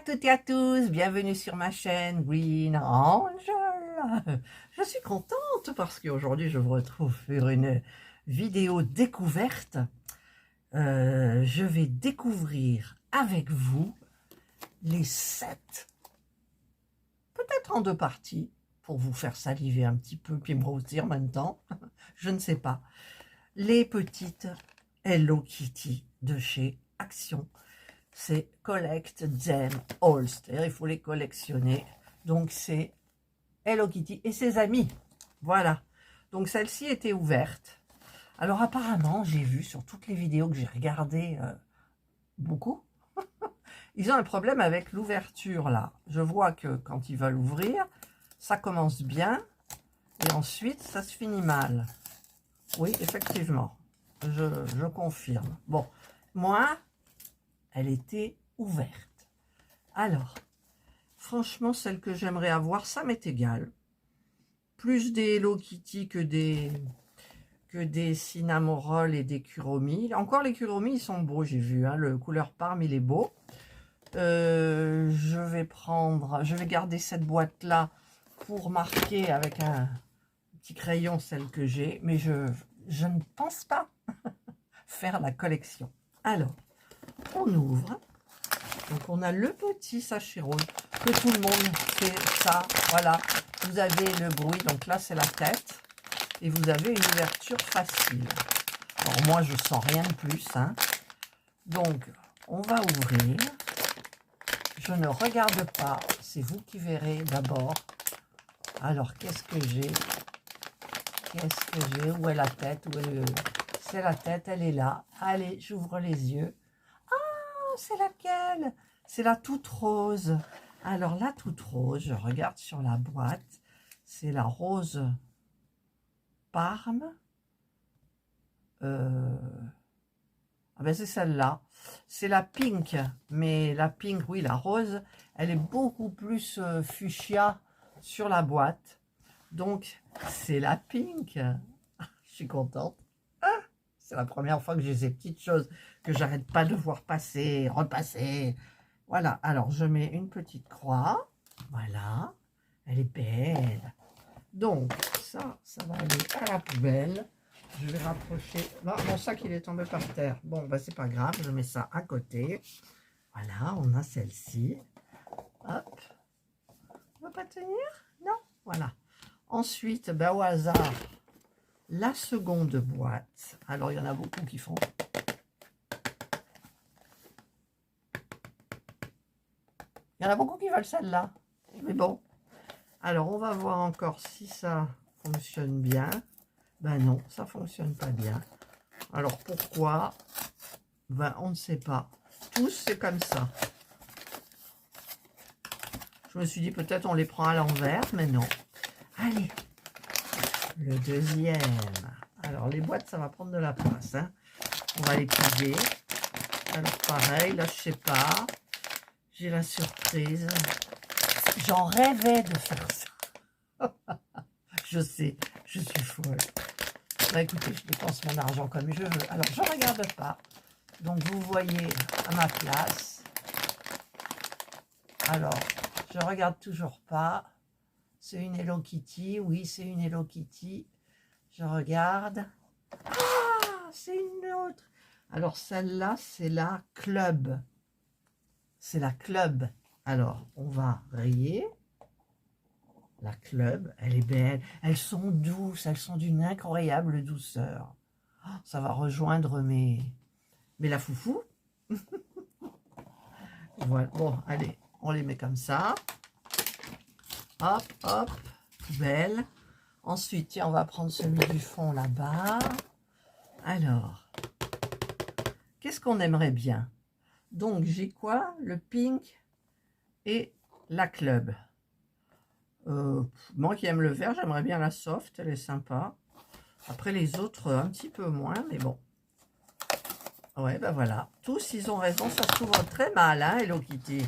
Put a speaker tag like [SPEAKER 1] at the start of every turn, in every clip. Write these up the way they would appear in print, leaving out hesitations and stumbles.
[SPEAKER 1] toutes et à tous, bienvenue sur ma chaîne Green Angel. Je suis contente parce qu'aujourd'hui je vous retrouve sur une vidéo découverte. Je vais découvrir avec vous les 7, peut-être en 2 parties, pour vous faire saliver un petit peu, puis me rôtir en même temps, je ne sais pas, les petites Hello Kitty de chez Action. C'est Collect Them All, c'est-à-dire il faut les collectionner. Donc c'est Hello Kitty et ses amis. Voilà. Donc celle-ci était ouverte. Alors apparemment, j'ai vu sur toutes les vidéos que j'ai regardées, beaucoup, ils ont un problème avec l'ouverture là. Je vois que quand ils veulent ouvrir, ça commence bien et ensuite ça se finit mal. Oui, effectivement, je confirme. Bon, moi, elle était ouverte. Alors, franchement, celle que j'aimerais avoir, ça m'est égal. Plus des Hello Kitty que des Cinnamon Roll et des Kuromi. Encore les Kuromi, ils sont beaux, j'ai vu. Hein, le couleur Parme, il est beau. Je vais garder cette boîte-là pour marquer avec un petit crayon celle que j'ai. Mais je ne pense pas faire la collection. Alors, on ouvre. Donc on a le petit sachet rose que tout le monde fait ça. Voilà, vous avez le bruit. Donc là c'est la tête et vous avez une ouverture facile. Alors moi je sens rien de plus. Hein. Donc on va ouvrir. Je ne regarde pas. C'est vous qui verrez d'abord. Alors qu'est-ce que j'ai? Qu'est-ce que j'ai? Où est la tête? C'est la tête. Elle est là. Allez, j'ouvre les yeux. C'est laquelle? C'est la toute rose. Alors la toute rose, je regarde sur la boîte, c'est la rose Parme. Ah ben c'est celle-là. C'est la pink, mais la pink, oui, la rose, elle est beaucoup plus fuchsia sur la boîte. Donc c'est la pink. Je suis contente. C'est la première fois que j'ai ces petites choses que j'arrête pas de voir passer, repasser. Voilà, alors je mets une petite croix. Voilà, elle est belle. Donc, ça va aller à la poubelle. Je vais rapprocher. Ah, mon sac, il est tombé par terre. Bon, bah, c'est pas grave, je mets ça à côté. Voilà, on a celle-ci. Hop. On va pas tenir? Non? Voilà. Ensuite, bah, au hasard, la seconde boîte. Alors, il y en a beaucoup qui font. Il y en a beaucoup qui veulent celle-là. Mais bon. Alors, on va voir encore si ça fonctionne bien. Ben non, ça fonctionne pas bien. Alors, pourquoi? Ben, on ne sait pas. Tous, c'est comme ça. Je me suis dit, peut-être on les prend à l'envers, mais non. Allez. Le deuxième. Alors, les boîtes, ça va prendre de la place. Hein. On va les plier. Alors, pareil, là, je sais pas. J'ai la surprise. J'en rêvais de faire ça. Je sais, je suis folle. Bah écoutez, je dépense mon argent comme je veux. Alors, je ne regarde pas. Donc, vous voyez à ma place. Alors, je ne regarde toujours pas. C'est une Hello Kitty. Oui, c'est une Hello Kitty. Je regarde. Ah, c'est une autre. Alors, celle-là, c'est la Club. C'est la Club. Alors, on va rayer. La Club, elle est belle. Elles sont douces. Elles sont d'une incroyable douceur. Oh, ça va rejoindre mes la foufou. Voilà. Bon, allez, on les met comme ça. Hop, hop. Belle. Ensuite, tiens, on va prendre celui du fond là-bas. Alors, qu'est-ce qu'on aimerait bien? Donc, j'ai quoi? Le pink et la Club. Moi qui aime le vert, j'aimerais bien la soft, elle est sympa. Après les autres, un petit peu moins, mais bon. Ouais, ben voilà. Tous, ils ont raison, ça s'ouvre très mal, hein, Hello Kitty.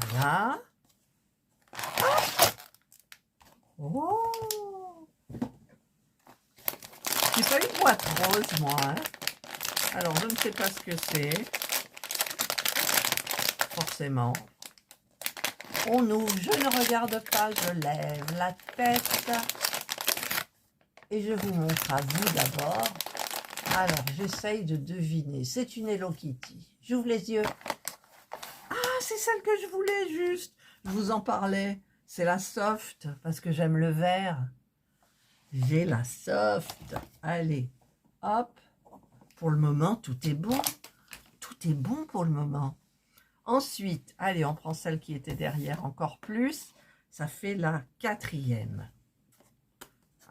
[SPEAKER 1] Voilà. Oh! J'ai pas une boîte rose, moi. Hein. Alors, je ne sais pas ce que c'est. forcément. On ouvre, je ne regarde pas, je lève la tête. Et je vous montre à vous d'abord. Alors, j'essaye de deviner. C'est une Hello Kitty. J'ouvre les yeux. Ah, c'est celle que je voulais juste. Je vous en parlais. C'est la soft, parce que j'aime le vert. J'ai la soft. Allez, hop. Pour le moment, tout est bon. Tout est bon pour le moment. Ensuite, allez, on prend celle qui était derrière encore plus. Ça fait la 4e.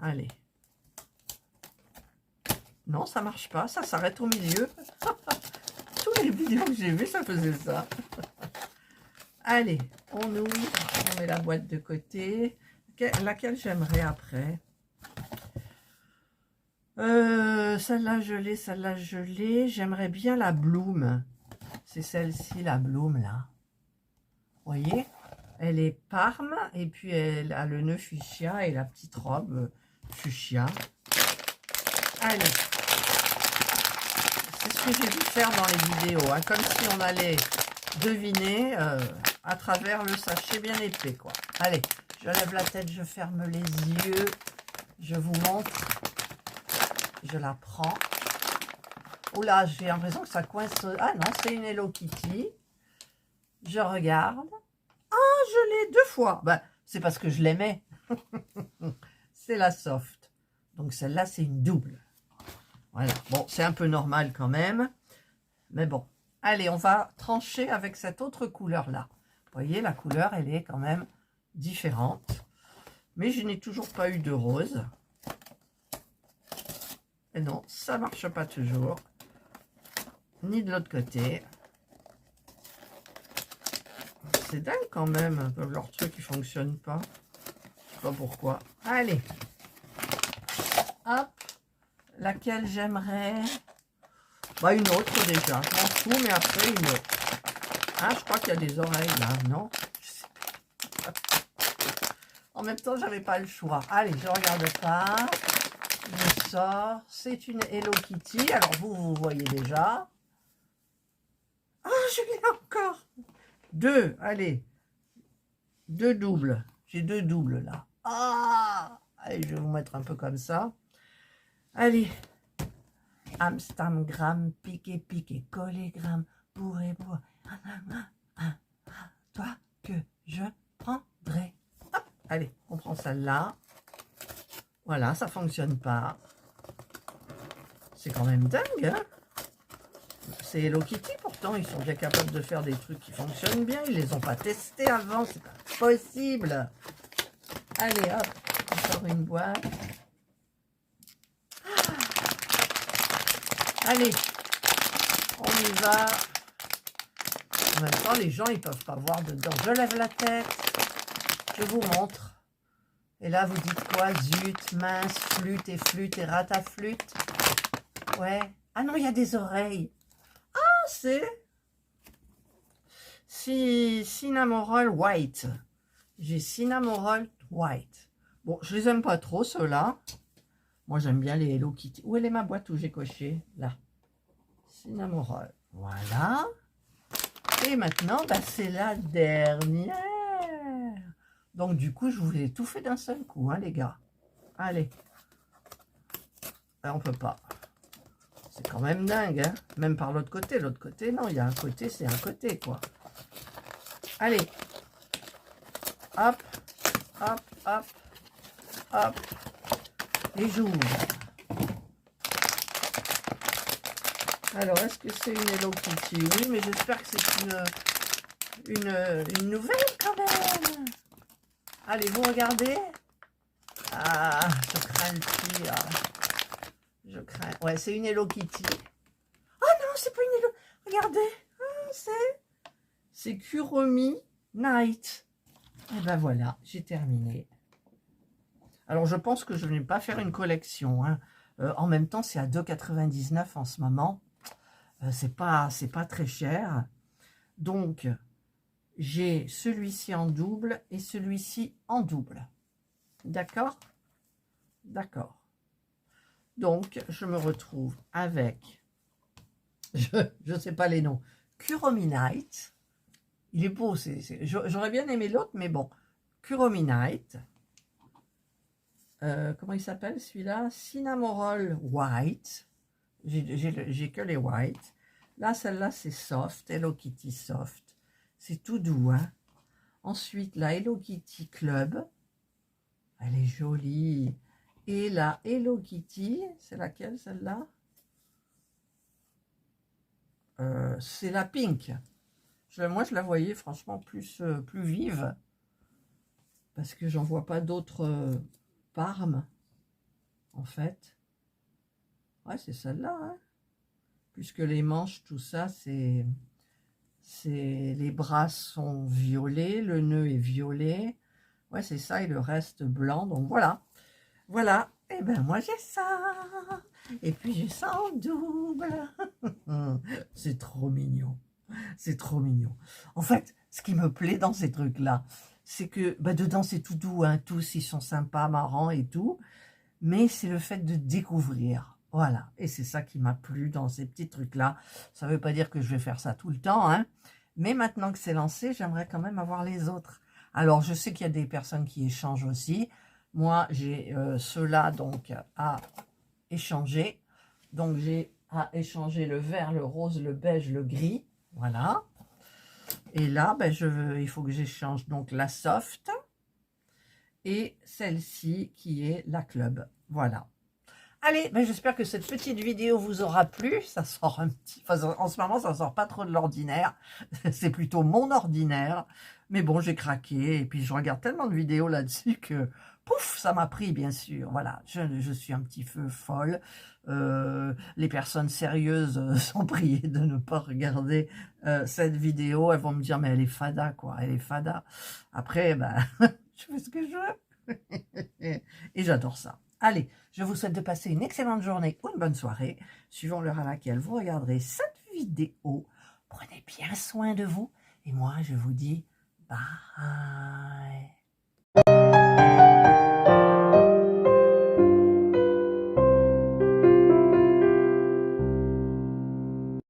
[SPEAKER 1] Allez. Non, ça marche pas. Ça s'arrête au milieu. Toutes les vidéos que j'ai vues, ça faisait ça. Allez, on ouvre. On met la boîte de côté. Laquelle j'aimerais après? Celle-là, je l'ai. Celle-là, je l'ai. J'aimerais bien la Bloom. C'est celle-ci, la Bloom, là. Vous voyez? Elle est parme. Et puis, elle a le nœud fuchsia et la petite robe fuchsia. Allez. C'est ce que j'ai dû faire dans les vidéos. Hein, comme si on allait deviner à travers le sachet bien épais, quoi. Allez, je lève la tête, je ferme les yeux. Je vous montre. Je la prends. Oula, j'ai l'impression que ça coince. Ah non, c'est une Hello Kitty. Je regarde. Ah, je l'ai 2 fois. Ben, c'est parce que je l'aimais. C'est la soft. Donc celle-là, c'est une double. Voilà. Bon, c'est un peu normal quand même. Mais bon. Allez, on va trancher avec cette autre couleur-là. Vous voyez, la couleur, elle est quand même différente. Mais je n'ai toujours pas eu de rose. Et non, ça ne marche pas toujours. Ni de l'autre côté. C'est dingue quand même, leur truc qui fonctionne pas. Je sais pas pourquoi. Allez. Hop. Laquelle j'aimerais? Bah une autre déjà. Je m'en fous, mais après une autre. Ah, je crois qu'il y a des oreilles là, non? Je sais pas. En même temps, j'avais pas le choix. Allez, je regarde pas. Je sors. C'est une Hello Kitty. Alors vous voyez déjà. Ah, je l'ai encore. 2, allez. 2 doubles. J'ai 2 doubles là. Ah, allez, je vais vous mettre un peu comme ça. Allez. Amstamgram, piqué, piqué, collégramme, bourré, bourré. Toi que je prendrai. Hop, allez, on prend celle-là. Voilà, ça fonctionne pas. C'est quand même dingue, hein? C'est Hello Kitty, pourtant, ils sont bien capables de faire des trucs qui fonctionnent bien. Ils les ont pas testés avant, c'est pas possible. Allez, hop, encore une boîte. Allez, on y va. En même temps, les gens, ils peuvent pas voir dedans. Je lève la tête, je vous montre. Et là, vous dites quoi? Zut, mince, flûte et rataflûte. Ouais. Ah non, il y a des oreilles. Ah, c'est Cinnamoroll White. J'ai Cinnamoroll White. Bon, je les aime pas trop, ceux-là. Moi, j'aime bien les Hello Kitty. Où elle est ma boîte où j'ai coché? Là. Cinnamoroll. Voilà. Et maintenant, bah, c'est la dernière. Donc, du coup, je vous ai tout fait d'un seul coup, hein, les gars. Allez. Là, on peut pas. C'est quand même dingue, hein. Même par l'autre côté. L'autre côté, non, il y a un côté, c'est un côté, quoi. Allez. Hop, hop, hop, hop. Et j'ouvre. Alors, est-ce que c'est une Hello Kitty? Oui, mais j'espère que c'est une nouvelle quand même. Allez, vous regardez. Ah, je crains le pire. Je crains. Ouais, c'est une Hello Kitty. Oh non, c'est pas une Hello. Regardez. Ah, c'est Kuromi Night. Et ben voilà, j'ai terminé. Alors, je pense que je ne vais pas faire une collection. Hein. En même temps, c'est à 2,99 € en ce moment. C'est pas très cher. Donc, j'ai celui-ci en double et celui-ci en double. D'accord? D'accord. Donc, je me retrouve avec, je ne sais pas les noms, Kuromi Night. Il est beau, j'aurais bien aimé l'autre, mais bon. Kuromi Night. Comment il s'appelle celui-là? Cinnamoroll White. J'ai que les white. Là, celle-là, c'est soft. Hello Kitty soft. C'est tout doux, hein. Ensuite, la Hello Kitty Club. Elle est jolie. Et la Hello Kitty, c'est laquelle celle-là? C'est la Pink. Moi, je la voyais franchement plus vive. Parce que j'en vois pas d'autres Parme, en fait. Ouais, c'est celle-là, hein. Puisque les manches, tout ça, les bras sont violets, le nœud est violet. Ouais, c'est ça, et le reste blanc. Donc voilà. Voilà. Et ben moi j'ai ça. Et puis j'ai ça en double. C'est trop mignon. C'est trop mignon. En fait, ce qui me plaît dans ces trucs-là, c'est que bah, dedans c'est tout doux, hein, tous ils sont sympas, marrants et tout. Mais c'est le fait de découvrir. Voilà. Et c'est ça qui m'a plu dans ces petits trucs-là. Ça ne veut pas dire que je vais faire ça tout le temps, hein. Mais maintenant que c'est lancé, j'aimerais quand même avoir les autres. Alors, je sais qu'il y a des personnes qui échangent aussi. Moi, j'ai ceux-là donc à échanger. Donc, j'ai à échanger le vert, le rose, le beige, le gris. Voilà. Et là, ben, il faut que j'échange donc la soft et celle-ci qui est la club. Voilà. Allez, ben j'espère que cette petite vidéo vous aura plu. Ça sort un petit... Enfin, en ce moment, ça sort pas trop de l'ordinaire. C'est plutôt mon ordinaire. Mais bon, j'ai craqué. Et puis, je regarde tellement de vidéos là-dessus que... Pouf, ça m'a pris, bien sûr. Voilà, je suis un petit peu folle. Les personnes sérieuses sont priées de ne pas regarder cette vidéo. Elles vont me dire, mais elle est fada, quoi. Elle est fada. Après, ben, je fais ce que je veux. Et j'adore ça. Allez, je vous souhaite de passer une excellente journée ou une bonne soirée, suivant l'heure à laquelle vous regarderez cette vidéo. Prenez bien soin de vous et moi, je vous dis bye.